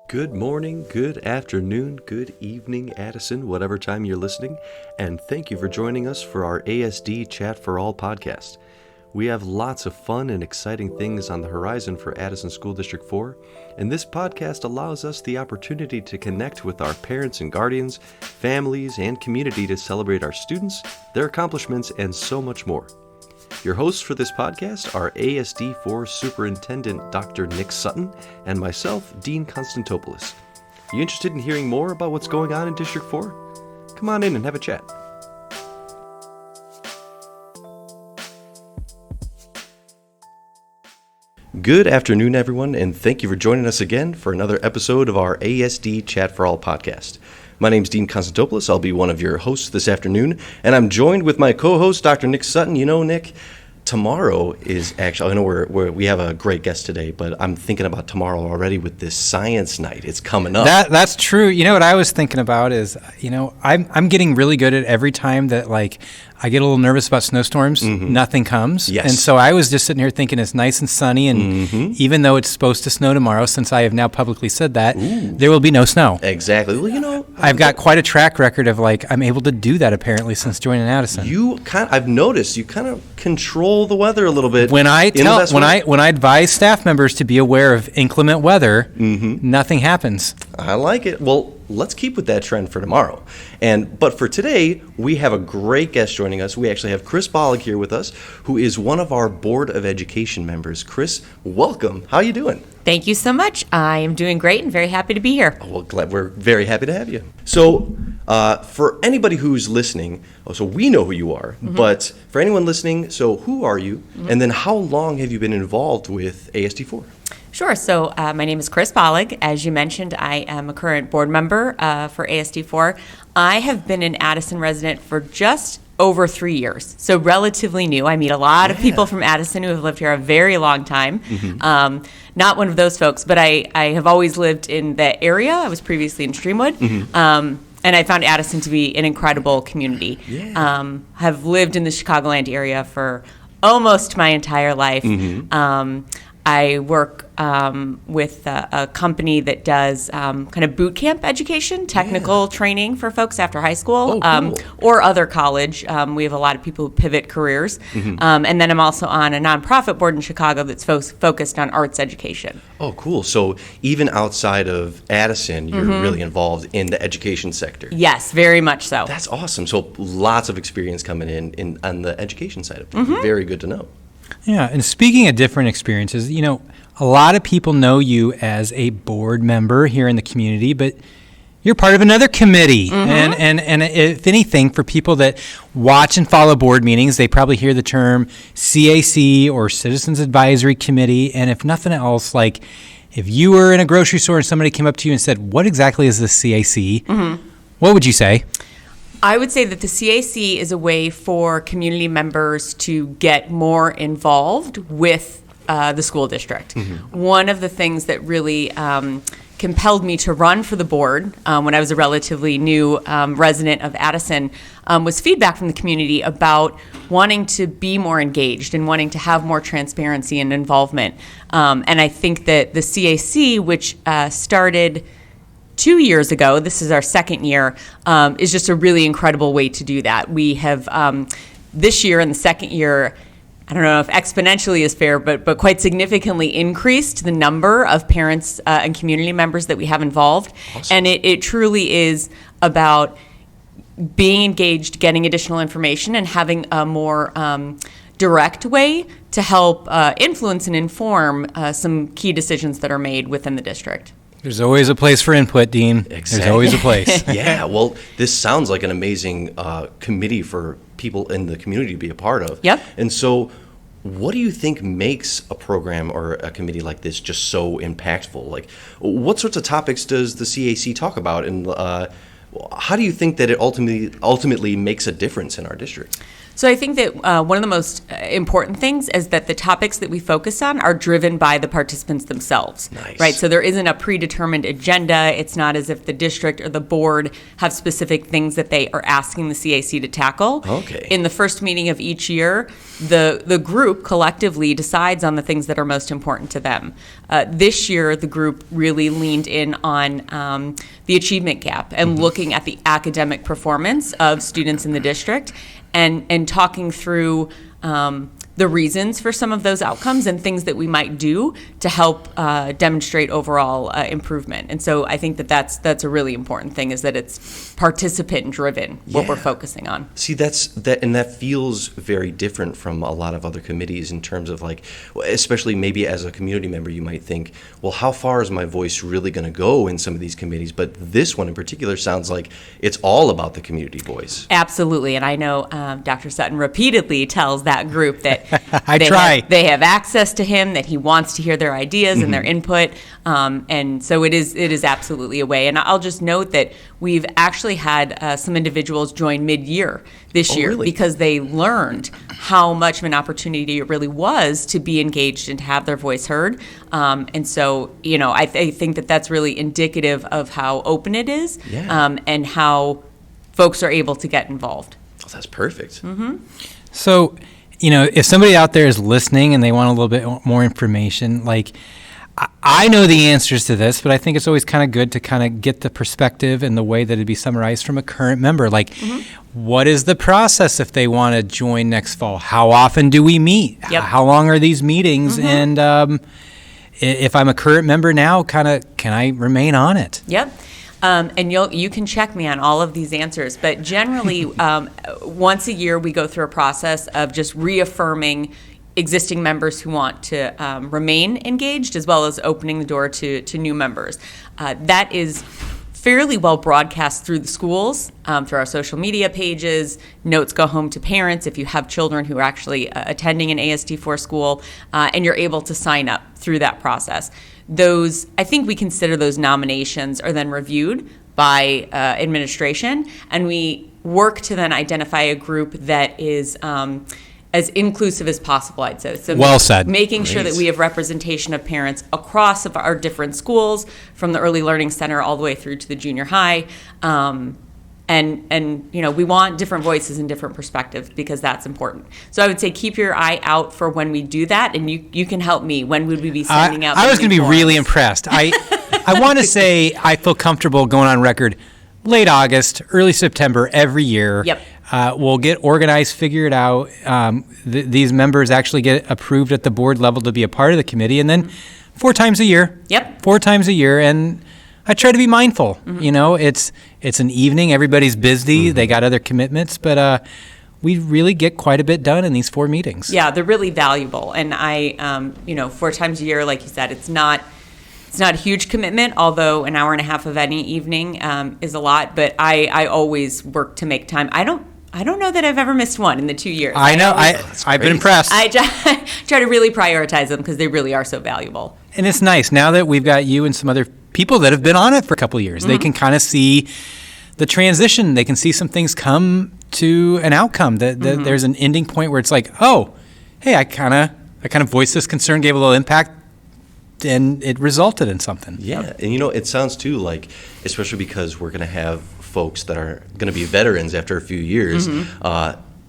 Good morning, good afternoon, good evening, Addison, whatever time you're listening, and thank you for joining us for our ASD Chat for All podcast. We have lots of fun and exciting things on the horizon for Addison School District 4, and this podcast allows us the opportunity to connect with our parents and guardians, families, and community to celebrate our students, their accomplishments, and so much more. Your hosts for this podcast are ASD4 Superintendent Dr. Nick Sutton and myself, Dean Constantopoulos. You interested in hearing more about what's going on in District 4? Come on in and have a chat. Good afternoon, everyone, and thank you for joining us again for another episode of our ASD Chat for All podcast. My name's Dean Constantopoulos. I'll be one of your hosts this afternoon, and I'm joined with my co-host, Dr. Nick Sutton. You know, Nick, tomorrow is actually, I know we have a great guest today, but I'm thinking about tomorrow already with this science night. It's coming up. That's true. You know, what I was thinking about is, I'm getting really good at every time that, I get a little nervous about snowstorms, nothing comes. Yes. And so I was just sitting here thinking it's nice and sunny, and even though it's supposed to snow tomorrow, since I have now publicly said that, there will be no snow. Exactly. Well, I've got quite a track record of, I'm able to do that apparently since joining Addison. I've noticed you kind of control the weather a little bit. When I advise staff members to be aware of inclement weather, nothing happens. I like it. Well, let's keep with that trend for tomorrow. But for today, we have a great guest joining us. We actually have Chris Bollig here with us, who is one of our Board of Education members. Chris, welcome. How are you doing? Thank you so much. I am doing great and very happy to be here. Oh, well, we're very happy to have you. So for anybody who's listening, so we know who you are, but for anyone listening, so who are you? And then how long have you been involved with ASD4? Sure. So my name is Chris Bollig. As you mentioned, I am a current board member for ASD4. I have been an Addison resident for just over 3 years, so relatively new. I meet a lot of people from Addison who have lived here a very long time. Not one of those folks, but I have always lived in the area. I was previously in Streamwood. And I found Addison to be an incredible community. Have lived in the Chicagoland area for almost my entire life. I work with a company that does kind of boot camp education, technical training for folks after high school or other college. We have a lot of people who pivot careers. And then I'm also on a nonprofit board in Chicago that's focused on arts education. Oh, cool. So even outside of Addison, you're really involved in the education sector. Yes, very much so. That's awesome. So lots of experience coming in on the education side of things. Very good to know. Yeah, and speaking of different experiences, a lot of people know you as a board member here in the community, but you're part of another committee. And if anything, for people that watch and follow board meetings, they probably hear the term CAC or Citizens Advisory Committee. And if nothing else, if you were in a grocery store and somebody came up to you and said, "What exactly is the CAC?" What would you say? I would say that the CAC is a way for community members to get more involved with the school district. One of the things that really compelled me to run for the board when I was a relatively new resident of Addison was feedback from the community about wanting to be more engaged and wanting to have more transparency and involvement. And I think that the CAC, which started 2 years ago, this is our second year, is just a really incredible way to do that. We have this year and the second year, I don't know if exponentially is fair, but quite significantly increased the number of parents and community members that we have involved. Awesome. And it truly is about being engaged, getting additional information, and having a more direct way to help influence and inform some key decisions that are made within the district. There's always a place for input, Dean. Exactly. There's always a place. Yeah, well, this sounds like an amazing committee for people in the community to be a part of. Yep. And so what do you think makes a program or a committee like this just so impactful? What sorts of topics does the CAC talk about, and how do you think that it ultimately makes a difference in our district? So I think that one of the most important things is that the topics that we focus on are driven by the participants themselves. Nice. Right? So there isn't a predetermined agenda. It's not as if the district or the board have specific things that they are asking the CAC to tackle. Okay. In the first meeting of each year, the group collectively decides on the things that are most important to them. This year, the group really leaned in on the achievement gap and looking at the academic performance of students in the district and talking through the reasons for some of those outcomes and things that we might do to help demonstrate overall improvement. And so I think that that's a really important thing, is that it's participant driven, what we're focusing on. See, that feels very different from a lot of other committees in terms of, like, especially maybe as a community member, you might think, well, how far is my voice really going to go in some of these committees? But this one in particular sounds like it's all about the community voice. Absolutely. And I know Dr. Sutton repeatedly tells that group that they have access to him, that he wants to hear their ideas and their input. And so it is absolutely a way. And I'll just note that we've actually had some individuals join mid-year this year really? because they learned how much of an opportunity it really was to be engaged and to have their voice heard. And so, I think that that's really indicative of how open it is and how folks are able to get involved. Oh, that's perfect. So, if somebody out there is listening and they want a little bit more information, like, I know the answers to this, but I think it's always kind of good to kind of get the perspective and the way that it'd be summarized from a current member. Like, what is the process if they want to join next fall? How often do we meet? Yep. How long are these meetings? And if I'm a current member now, can I remain on it? Yep. And you can check me on all of these answers. But generally, once a year, we go through a process of just reaffirming existing members who want to remain engaged, as well as opening the door to new members. That is fairly well broadcast through the schools, through our social media pages. Notes go home to parents if you have children who are actually attending an ASD4 school, and you're able to sign up through that process. I think we consider those nominations are then reviewed by administration, and we work to then identify a group that is as inclusive as possible, I'd say. So well said. Making sure that we have representation of parents across of our different schools, from the Early Learning Center all the way through to the junior high. And we want different voices and different perspectives, because that's important. So I would say keep your eye out for when we do that, and you can help me. When would we be sending out? I was going to be really impressed. I want to say I feel comfortable going on record. Late August, early September every year. Yep. We'll get organized, figure it out. These members actually get approved at the board level to be a part of the committee, and then 4 times a year. Yep. 4 times a year, and I try to be mindful. It's an evening. Everybody's busy. They got other commitments, but we really get quite a bit done in these 4 meetings. Yeah, they're really valuable, and 4 times a year, like you said, it's not a huge commitment, although an hour and a half of any evening is a lot. But I always work to make time. I don't know that I've ever missed one in the 2 years. I know. I've been impressed. I try to really prioritize them because they really are so valuable. And it's nice now that we've got you and some other people that have been on it for a couple of years. They can kind of see the transition. They can see some things come to an outcome. That there's an ending point where it's like, oh, hey, I kind of voiced this concern, gave a little impact, and it resulted in something. Yeah, and it sounds too like, especially because we're going to have folks that are going to be veterans after a few years,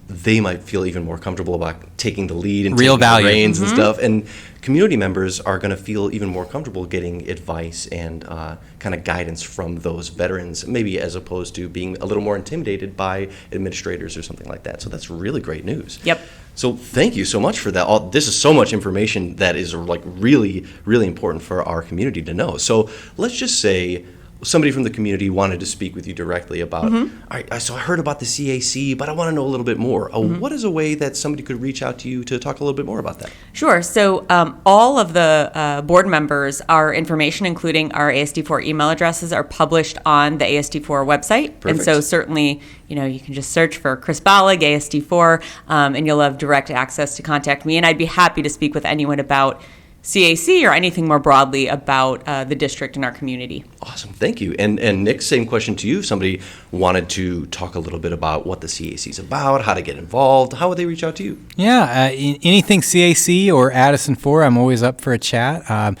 they might feel even more comfortable about taking the lead and real taking value. the reins and stuff. And community members are going to feel even more comfortable getting advice and kind of guidance from those veterans, maybe as opposed to being a little more intimidated by administrators or something like that. So that's really great news. Yep. So thank you so much for that. This is so much information that is like really, really important for our community to know. So let's just say somebody from the community wanted to speak with you directly about, all right, so I heard about the CAC, but I want to know a little bit more. What is a way that somebody could reach out to you to talk a little bit more about that? Sure. So all of the board members, our information, including our ASD4 email addresses, are published on the ASD4 website. Perfect. And so certainly, you can just search for Chris Bollig, ASD4, and you'll have direct access to contact me. And I'd be happy to speak with anyone about CAC or anything more broadly about the district and our community. Awesome. Thank you. And Nick, same question to you. If somebody wanted to talk a little bit about what the CAC is about, how to get involved, how would they reach out to you? Yeah, anything CAC or ASD4, I'm always up for a chat.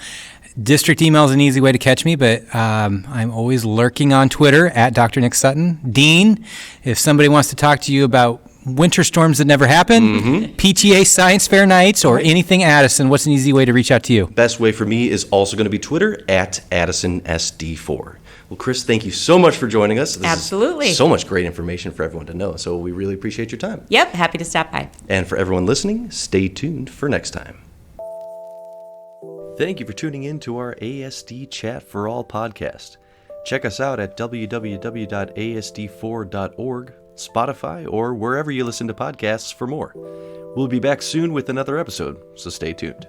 District email is an easy way to catch me, but I'm always lurking on Twitter at Dr. Nick Sutton. Dean, if somebody wants to talk to you about winter storms that never happen, PTA Science Fair nights, or anything Addison, what's an easy way to reach out to you? Best way for me is also going to be Twitter at AddisonSD4. Well, Chris, thank you so much for joining us. This Absolutely. is so much great information for everyone to know, so we really appreciate your time. Yep, happy to stop by. And for everyone listening, stay tuned for next time. Thank you for tuning in to our ASD Chat for All podcast. Check us out at www.asd4.org, Spotify, or wherever you listen to podcasts for more. We'll be back soon with another episode, so stay tuned.